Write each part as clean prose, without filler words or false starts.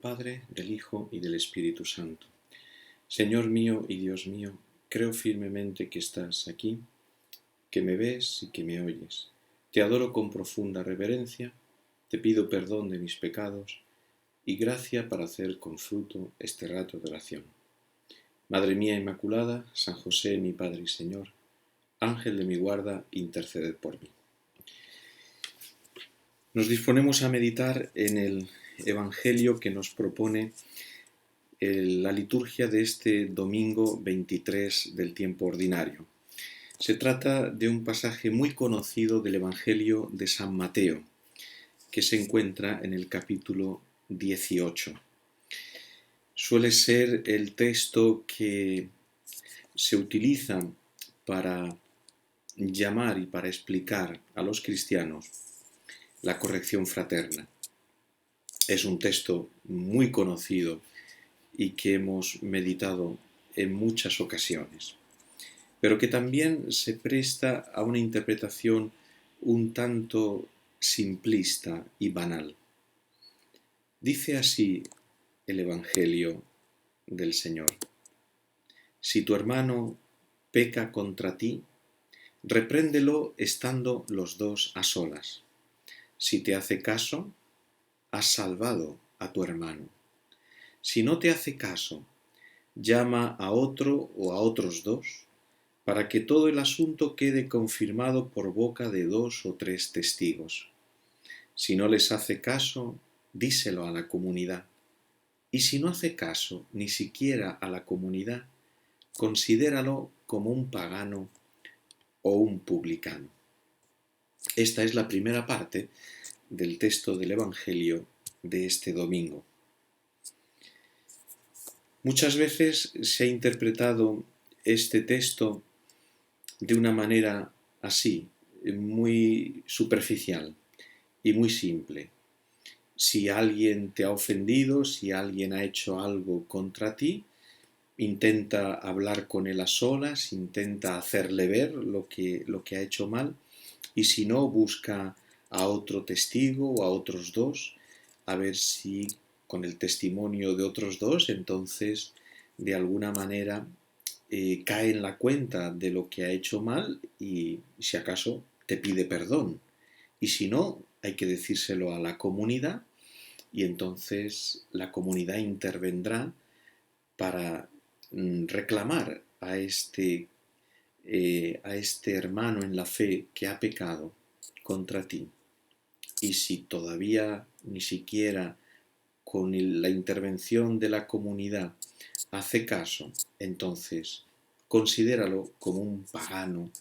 Padre, del Hijo y del Espíritu Santo. Señor mío y Dios mío, creo firmemente que estás aquí, que me ves y que me oyes. Te adoro con profunda reverencia, te pido perdón de mis pecados y gracia para hacer con fruto este rato de oración. Madre mía Inmaculada, San José, mi Padre y Señor, Ángel de mi guarda, interceded por mí. Nos disponemos a meditar en el Evangelio que nos propone la liturgia de este domingo 23 del tiempo ordinario. Se trata de un pasaje muy conocido del Evangelio de San Mateo, que se encuentra en el capítulo 18. Suele ser el texto que se utiliza para llamar y para explicar a los cristianos la corrección fraterna. Es un texto muy conocido y que hemos meditado en muchas ocasiones, pero que también se presta a una interpretación un tanto simplista y banal. Dice así el Evangelio del Señor: si tu hermano peca contra ti, repréndelo estando los dos a solas. Si te hace caso, has salvado a tu hermano. Si no te hace caso, llama a otro o a otros dos, para que todo el asunto quede confirmado por boca de 2 o 3 testigos. Si no les hace caso, díselo a la comunidad. Y si no hace caso ni siquiera a la comunidad, considéralo como un pagano o un publicano. Esta es la primera parte del texto del Evangelio de este domingo. Muchas veces se ha interpretado este texto de una manera así, muy superficial y muy simple. Si alguien te ha ofendido, si alguien ha hecho algo contra ti, intenta hablar con él a solas, intenta hacerle ver lo que ha hecho mal, y si no, busca a otro testigo o a otros dos, a ver si con el testimonio de otros dos, entonces de alguna manera cae en la cuenta de lo que ha hecho mal y si acaso te pide perdón. Y si no, hay que decírselo a la comunidad y entonces la comunidad intervendrá para reclamar a este hermano en la fe que ha pecado contra ti. Y si todavía ni siquiera con la intervención de la comunidad hace caso, entonces considéralo como un pagano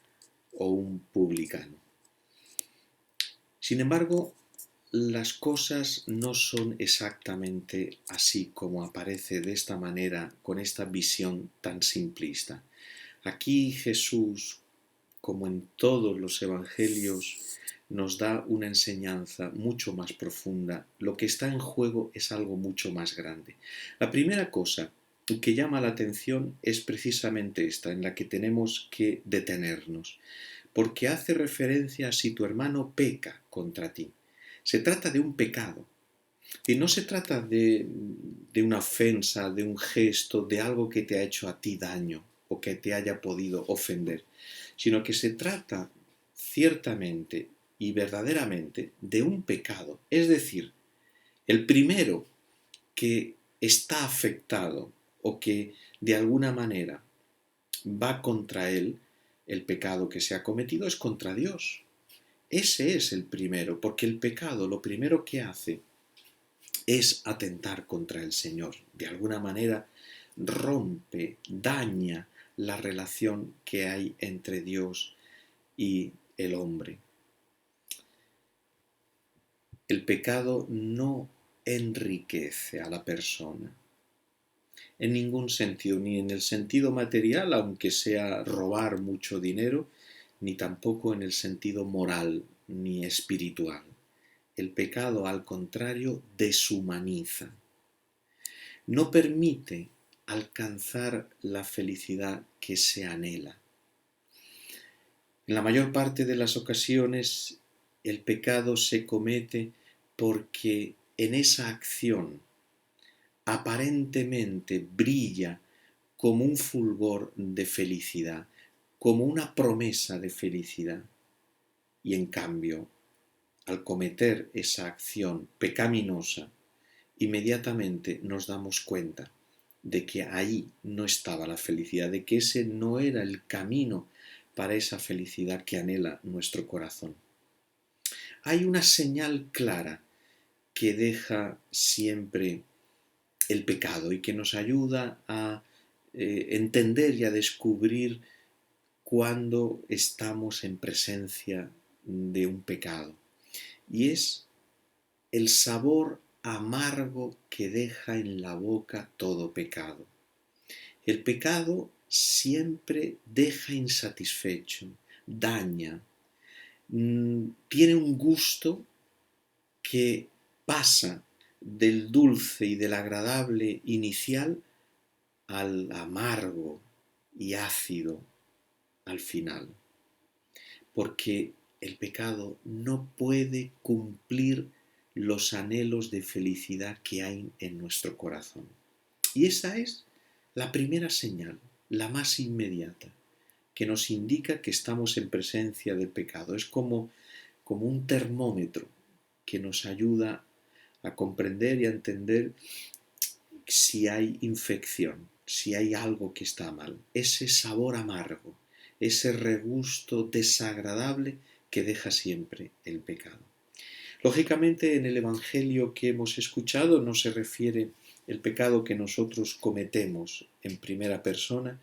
o un publicano. Sin embargo, las cosas no son exactamente así como aparece de esta manera, con esta visión tan simplista. Aquí Jesús, como en todos los evangelios, nos da una enseñanza mucho más profunda. Lo que está en juego es algo mucho más grande. La primera cosa que llama la atención es precisamente esta, en la que tenemos que detenernos, porque hace referencia a si tu hermano peca contra ti. Se trata de un pecado. Y no se trata de una ofensa, de un gesto, de algo que te ha hecho a ti daño o que te haya podido ofender, sino que se trata ciertamente y verdaderamente de un pecado. Es decir, el primero que está afectado o que de alguna manera va contra él, el pecado que se ha cometido es contra Dios. Ese es el primero, porque el pecado lo primero que hace es atentar contra el Señor. De alguna manera rompe, daña la relación que hay entre Dios y el hombre. El pecado no enriquece a la persona en ningún sentido, ni en el sentido material, aunque sea robar mucho dinero, ni tampoco en el sentido moral ni espiritual. El pecado, al contrario, deshumaniza. No permite alcanzar la felicidad que se anhela. En la mayor parte de las ocasiones, el pecado se comete porque en esa acción aparentemente brilla como un fulgor de felicidad, como una promesa de felicidad. Y en cambio, al cometer esa acción pecaminosa, inmediatamente nos damos cuenta de que ahí no estaba la felicidad, de que ese no era el camino para esa felicidad que anhela nuestro corazón. Hay una señal clara que deja siempre el pecado y que nos ayuda a entender y a descubrir cuando estamos en presencia de un pecado. Y es el sabor amargo que deja en la boca todo pecado. El pecado siempre deja insatisfecho, daña, tiene un gusto que pasa del dulce y del agradable inicial al amargo y ácido al final. Porque el pecado no puede cumplir los anhelos de felicidad que hay en nuestro corazón. Y esa es la primera señal, la más inmediata, que nos indica que estamos en presencia del pecado. Es como un termómetro que nos ayuda a comprender y a entender si hay infección, si hay algo que está mal. Ese sabor amargo, ese regusto desagradable que deja siempre el pecado. Lógicamente, en el Evangelio que hemos escuchado no se refiere el pecado que nosotros cometemos en primera persona,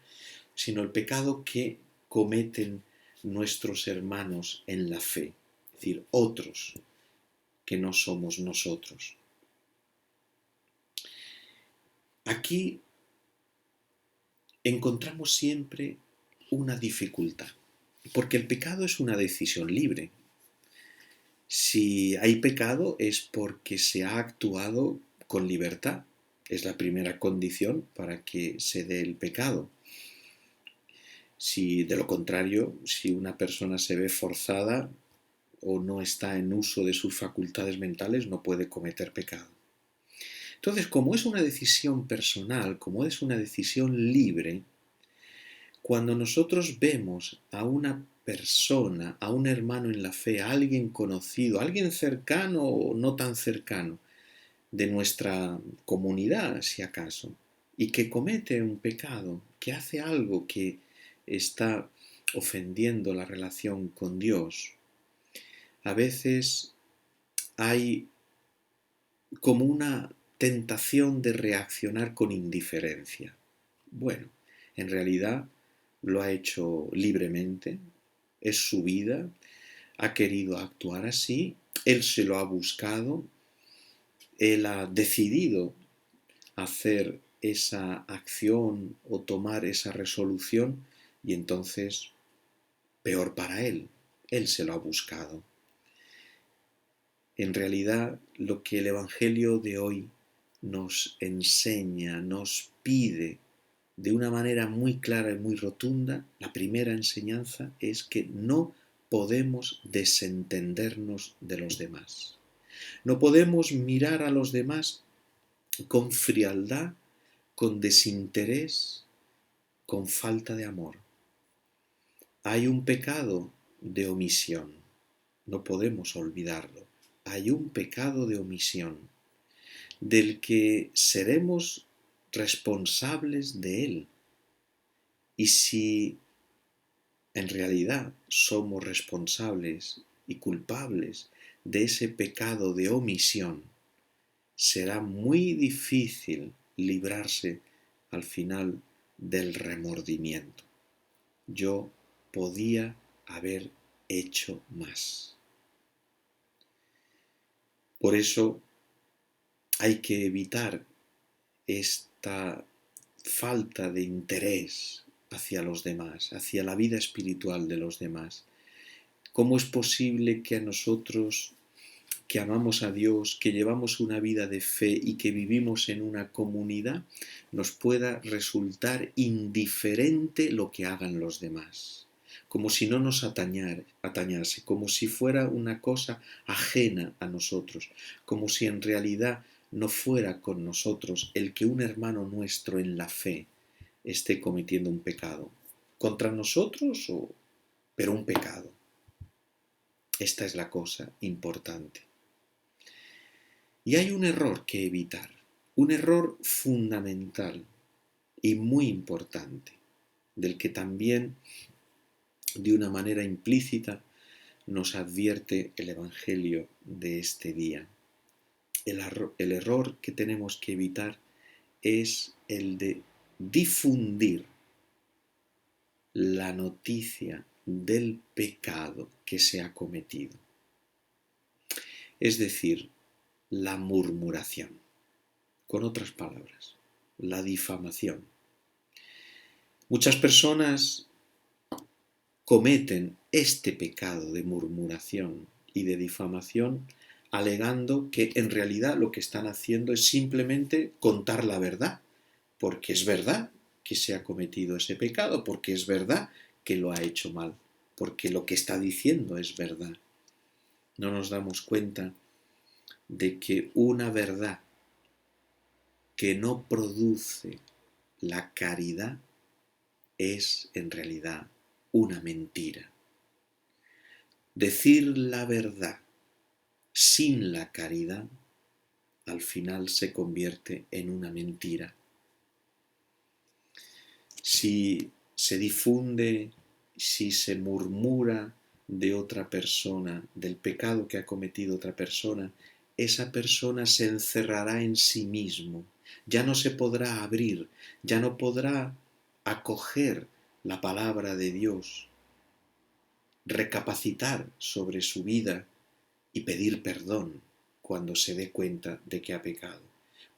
sino el pecado que cometen nuestros hermanos en la fe, es decir, otros que no somos nosotros. Aquí encontramos siempre una dificultad, porque el pecado es una decisión libre. Si hay pecado es porque se ha actuado con libertad. Es la primera condición para que se dé el pecado. Si de lo contrario, si una persona se ve forzada o no está en uso de sus facultades mentales, no puede cometer pecado. Entonces, como es una decisión personal, como es una decisión libre, cuando nosotros vemos a una persona, a un hermano en la fe, a alguien conocido, a alguien cercano o no tan cercano, de nuestra comunidad, si acaso, y que comete un pecado, que hace algo que está ofendiendo la relación con Dios, a veces hay como una tentación de reaccionar con indiferencia. Bueno, en realidad lo ha hecho libremente, es su vida, ha querido actuar así, él se lo ha buscado, él ha decidido hacer esa acción o tomar esa resolución y entonces peor para él se lo ha buscado. En realidad, lo que el Evangelio de hoy nos enseña, nos pide de una manera muy clara y muy rotunda, la primera enseñanza es que no podemos desentendernos de los demás. No podemos mirar a los demás con frialdad, con desinterés, con falta de amor. Hay un pecado de omisión, no podemos olvidarlo. Hay un pecado de omisión, del que seremos responsables de él. Y si en realidad somos responsables y culpables de ese pecado de omisión, será muy difícil librarse al final del remordimiento. Yo podía haber hecho más. Por eso hay que evitar esta falta de interés hacia los demás, hacia la vida espiritual de los demás. ¿Cómo es posible que a nosotros, que amamos a Dios, que llevamos una vida de fe y que vivimos en una comunidad, nos pueda resultar indiferente lo que hagan los demás? Como si no nos atañase, como si fuera una cosa ajena a nosotros, como si en realidad no fuera con nosotros el que un hermano nuestro en la fe esté cometiendo un pecado. ¿Contra nosotros o pero un pecado? Esta es la cosa importante. Y hay un error que evitar, un error fundamental y muy importante, del que también de una manera implícita nos advierte el Evangelio de este día. El error que tenemos que evitar es el de difundir la noticia del pecado que se ha cometido. Es decir, la murmuración. Con otras palabras, la difamación. Muchas personas cometen este pecado de murmuración y de difamación alegando que en realidad lo que están haciendo es simplemente contar la verdad, porque es verdad que se ha cometido ese pecado, porque es verdad que lo ha hecho mal, porque lo que está diciendo es verdad. No nos damos cuenta de que una verdad que no produce la caridad es en realidad una mentira. Decir la verdad sin la caridad al final se convierte en una mentira. Si se difunde, si se murmura de otra persona, del pecado que ha cometido otra persona, esa persona se encerrará en sí mismo, ya no se podrá abrir, ya no podrá acoger la palabra de Dios, recapacitar sobre su vida y pedir perdón cuando se dé cuenta de que ha pecado.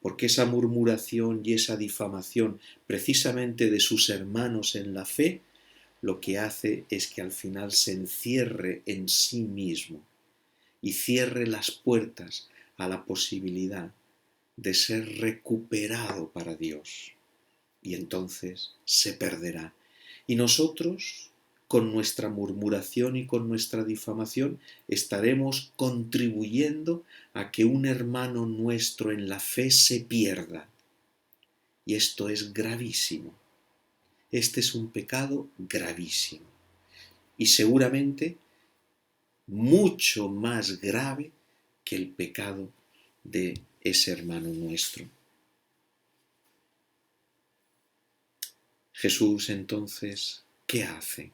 Porque esa murmuración y esa difamación precisamente de sus hermanos en la fe, lo que hace es que al final se encierre en sí mismo y cierre las puertas a la posibilidad de ser recuperado para Dios. Y entonces se perderá. Y nosotros, con nuestra murmuración y con nuestra difamación, estaremos contribuyendo a que un hermano nuestro en la fe se pierda. Y esto es gravísimo. Este es un pecado gravísimo. Y seguramente mucho más grave que el pecado de ese hermano nuestro. Jesús entonces, ¿qué hace?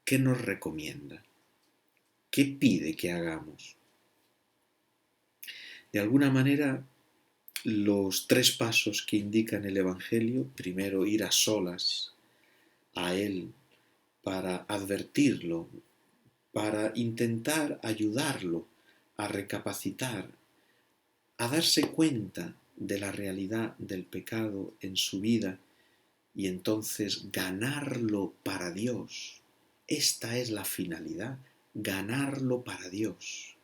¿Qué nos recomienda? ¿Qué pide que hagamos? De alguna manera, los tres pasos que indican el Evangelio, primero ir a solas a Él para advertirlo, para intentar ayudarlo a recapacitar, a darse cuenta de la realidad del pecado en su vida y entonces ganarlo para Dios. Esta es la finalidad, ganarlo para Dios.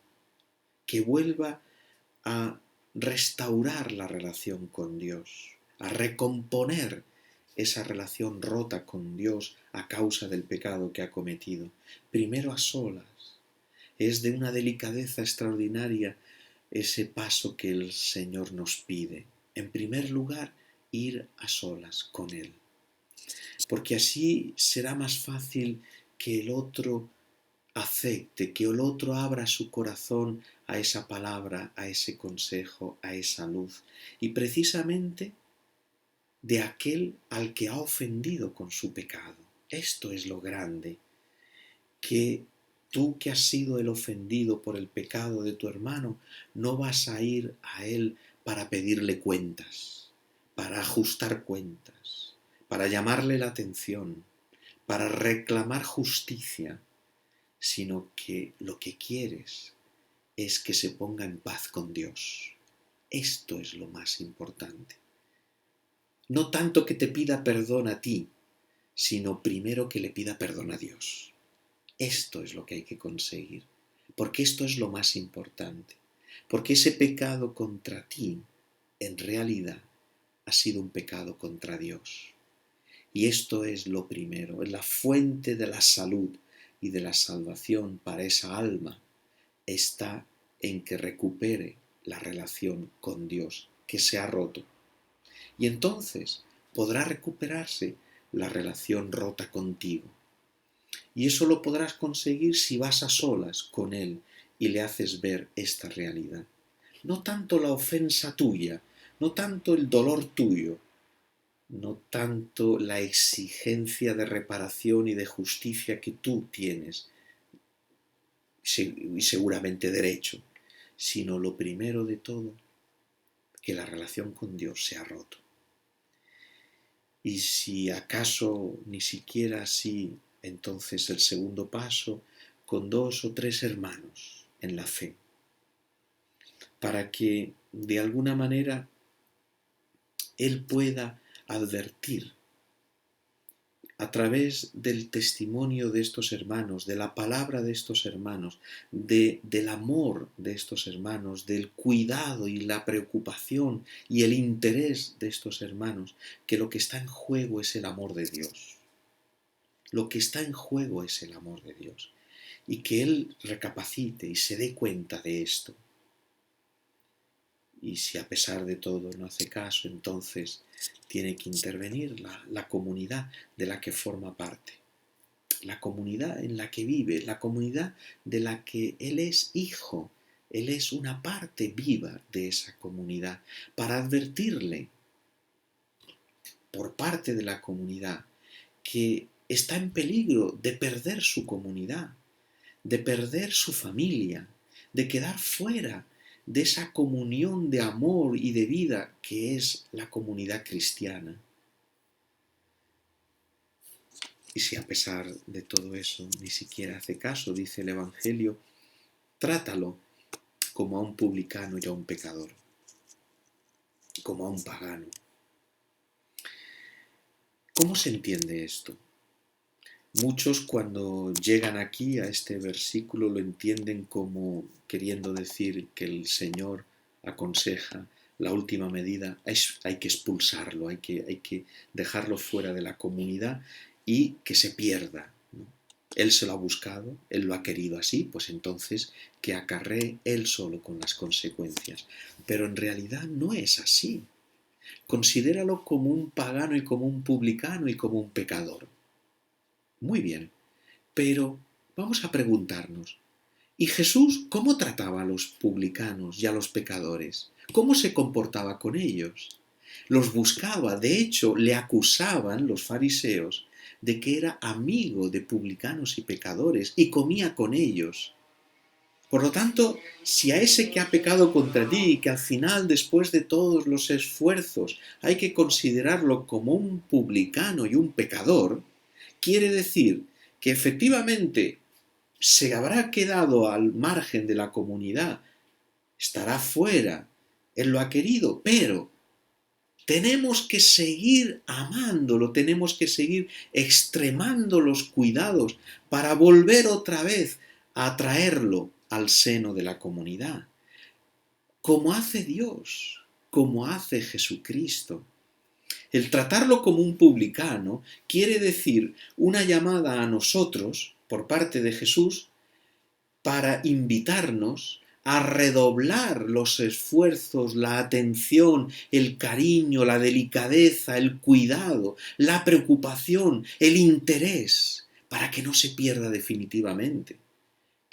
Que vuelva a restaurar la relación con Dios, a recomponer esa relación rota con Dios a causa del pecado que ha cometido. Primero a solas. Es de una delicadeza extraordinaria ese paso que el Señor nos pide. En primer lugar, ir a solas con Él. Porque así será más fácil que el otro acepte, que el otro abra su corazón a esa palabra, a ese consejo, a esa luz. Y precisamente de aquel al que ha ofendido con su pecado. Esto es lo grande, que tú que has sido el ofendido por el pecado de tu hermano, no vas a ir a él para pedirle cuentas, para ajustar cuentas, para llamarle la atención, para reclamar justicia, sino que lo que quieres es que se ponga en paz con Dios. Esto es lo más importante. No tanto que te pida perdón a ti, sino primero que le pida perdón a Dios. Esto es lo que hay que conseguir, porque esto es lo más importante, porque ese pecado contra ti, en realidad, ha sido un pecado contra Dios. Y esto es lo primero, es la fuente de la salud y de la salvación para esa alma, está en que recupere la relación con Dios, que se ha roto. Y entonces podrá recuperarse la relación rota contigo. Y eso lo podrás conseguir si vas a solas con Él y le haces ver esta realidad. No tanto la ofensa tuya, no tanto el dolor tuyo, no tanto la exigencia de reparación y de justicia que tú tienes, y seguramente derecho, sino lo primero de todo, que la relación con Dios se ha roto. Y si acaso ni siquiera así, entonces el segundo paso, con 2 o 3 hermanos en la fe, para que de alguna manera Él pueda advertir a través del testimonio de estos hermanos, de la palabra de estos hermanos, del amor de estos hermanos, del cuidado y la preocupación y el interés de estos hermanos, que lo que está en juego es el amor de Dios. Lo que está en juego es el amor de Dios. Y que Él recapacite y se dé cuenta de esto. Y si a pesar de todo no hace caso, entonces tiene que intervenir la comunidad de la que forma parte, la comunidad en la que vive, la comunidad de la que Él es hijo. Él es una parte viva de esa comunidad, para advertirle por parte de la comunidad que está en peligro de perder su comunidad, de perder su familia, de quedar fuera de esa comunión de amor y de vida que es la comunidad cristiana. Y si a pesar de todo eso ni siquiera hace caso, dice el Evangelio, trátalo como a un publicano y a un pecador, como a un pagano. ¿Cómo se entiende esto? Muchos cuando llegan aquí a este versículo lo entienden como queriendo decir que el Señor aconseja la última medida, hay que expulsarlo, hay que dejarlo fuera de la comunidad y que se pierda, ¿no? Él se lo ha buscado, Él lo ha querido así, pues entonces que acarree Él solo con las consecuencias. Pero en realidad no es así. Considéralo como un pagano y como un publicano y como un pecador. Muy bien, pero vamos a preguntarnos, ¿y Jesús cómo trataba a los publicanos y a los pecadores? ¿Cómo se comportaba con ellos? Los buscaba, de hecho, le acusaban los fariseos de que era amigo de publicanos y pecadores y comía con ellos. Por lo tanto, si a ese que ha pecado contra ti y que al final, después de todos los esfuerzos, hay que considerarlo como un publicano y un pecador, quiere decir que efectivamente se habrá quedado al margen de la comunidad, estará fuera, Él lo ha querido, pero tenemos que seguir amándolo, tenemos que seguir extremando los cuidados para volver otra vez a atraerlo al seno de la comunidad, como hace Dios, como hace Jesucristo. El tratarlo como un publicano quiere decir una llamada a nosotros, por parte de Jesús, para invitarnos a redoblar los esfuerzos, la atención, el cariño, la delicadeza, el cuidado, la preocupación, el interés, para que no se pierda definitivamente.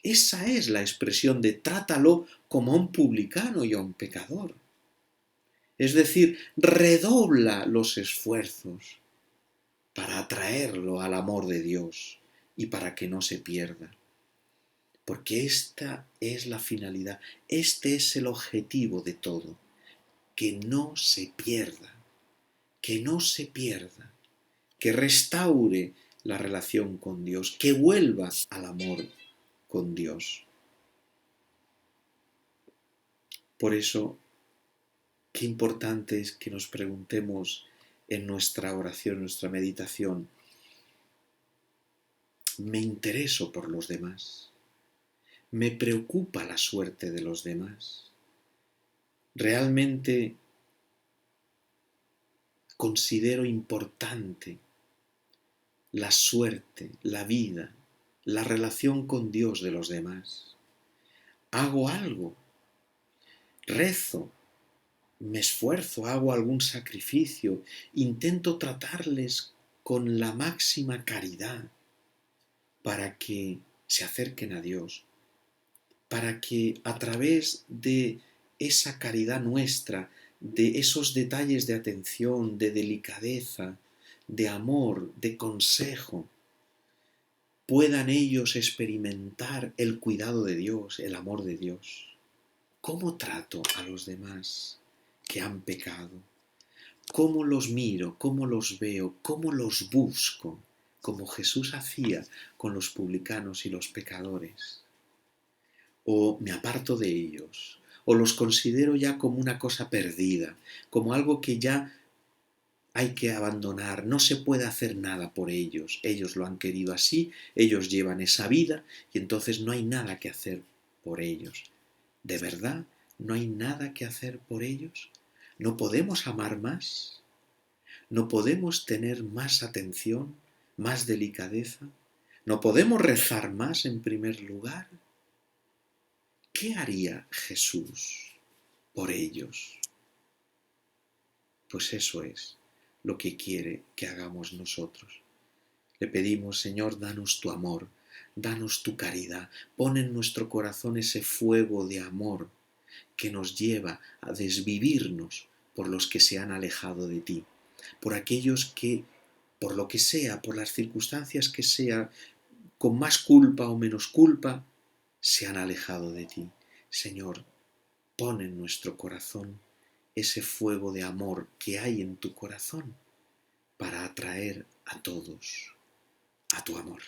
Esa es la expresión de trátalo como a un publicano y a un pecador. Es decir, redobla los esfuerzos para atraerlo al amor de Dios y para que no se pierda. Porque esta es la finalidad, este es el objetivo de todo, que no se pierda, que no se pierda, que restaure la relación con Dios, que vuelva al amor con Dios. Por eso, qué importante es que nos preguntemos en nuestra oración, en nuestra meditación, ¿me intereso por los demás? ¿Me preocupa la suerte de los demás? ¿Realmente considero importante la suerte, la vida, la relación con Dios de los demás? ¿Hago algo rezo, me esfuerzo, hago algún sacrificio, intento tratarles con la máxima caridad para que se acerquen a Dios, para que a través de esa caridad nuestra, de esos detalles de atención, de delicadeza, de amor, de consejo, puedan ellos experimentar el cuidado de Dios, el amor de Dios. ¿Cómo trato a los demás que han pecado? ¿Cómo los miro? ¿Cómo los veo? ¿Cómo los busco? Como Jesús hacía con los publicanos y los pecadores. O me aparto de ellos, o los considero ya como una cosa perdida, como algo que ya hay que abandonar, no se puede hacer nada por ellos lo han querido así, ellos llevan esa vida y entonces no hay nada que hacer por ellos. ¿De verdad no hay nada que hacer por ellos? ¿No podemos amar más? ¿No podemos tener más atención, más delicadeza? ¿No podemos rezar más en primer lugar? ¿Qué haría Jesús por ellos? Pues eso es lo que quiere que hagamos nosotros. Le pedimos, Señor, danos tu amor, danos tu caridad, pon en nuestro corazón ese fuego de amor que nos lleva a desvivirnos por los que se han alejado de ti, por aquellos que, por lo que sea, por las circunstancias que sea, con más culpa o menos culpa, se han alejado de ti. Señor, pon en nuestro corazón ese fuego de amor que hay en tu corazón para atraer a todos a tu amor.